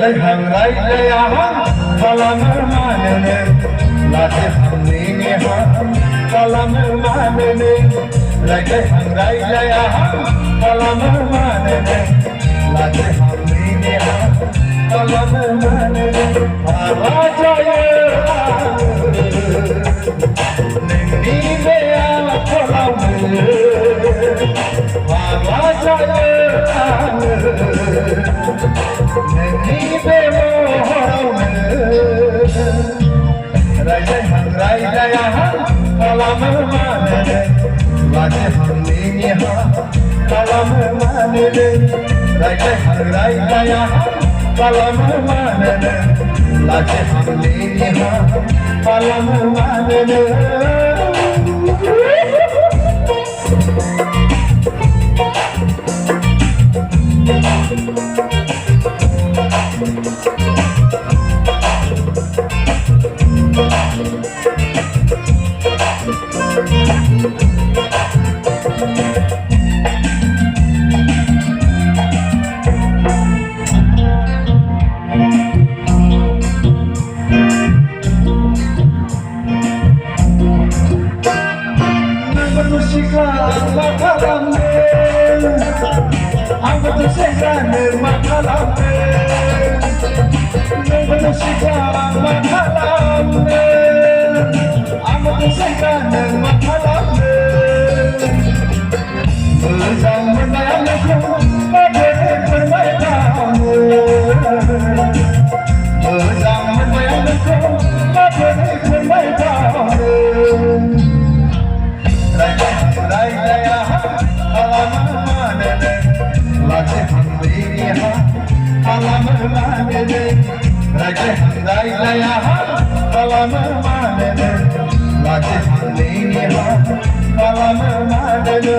रायज्लाय हां रायज्लाया खालामो मानोनो लाथो हांनि हा खालामो मानोनो रायज्लाय हां रायज्लाया खालामो मानोनो लाथो हांनि हा खालामो मानोनो हाबा जायो नोंनि बे आखलावनो हाबा जायो नोंनि बे महरावनो रायज्लाय हां रायज्लाया खालामो मानोनो लाथो हांनि हा खालामो मानोनो रायज्लाय हां रायज्लाया खालामो मानोनो लाथो हांनि हा खालामो मानोनो मा खालामनो आंबोथ' सेंग्रानो मा खालामनो नोंबोथ' सिख्ला मा खालामनो आंबोथ' सेंग्रानो मा खालामनो मोजां मोननाया नोंखौ माबोरै फोरमायबावनो मोजां मोननाया नोंखौ माबोरै फोरमायबावनो रायज्लाया खालामो मानोनो लाथो हांनि हा खालामो मानोनो रायज्लाय हां रायज्लाया खालामो मानोनो लाथो हांनि हा खालामो मानोनो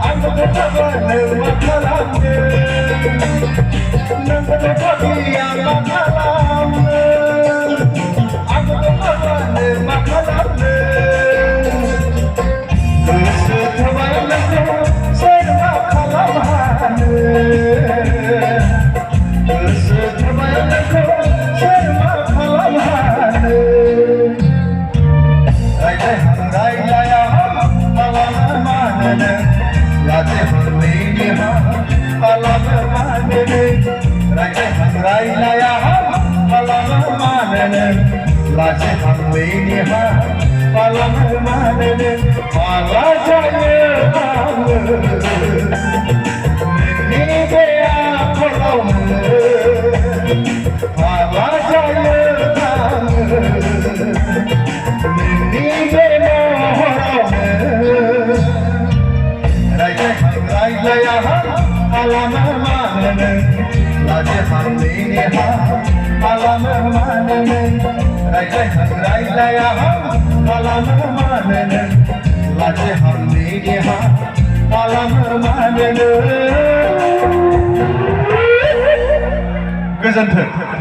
आंबोथ' थाबानो मा खालामनो नोंबोथ' थाबिया मा खालामनो आंबोथ' थाबानो मा खालामनो गोसो थाबाय नोंखौ सोर मा खालामहानो गोसो थाबाय नोंखौ सोर मा खालामहानो रायज्लाय हां रायज्लाया खालामो मानोनो लाथो हांनि हा खालामो मानोनो रायज्लाय हां रायज्लाया खालामो मानोनो लाथो हांनि हा खालामो मानोनो माला जायो आङो नोंनि बे आखलावनो माला जायो आङो नोंनि बे महरावनो रायज्लाया खालामो मानोनो लाथो हांनि हा खालामो मानोनो रायज्लाय हां रायज्लाया खालामो मानोनो लाथो हांनि हा खालामो मानोनो गोजोन्थों।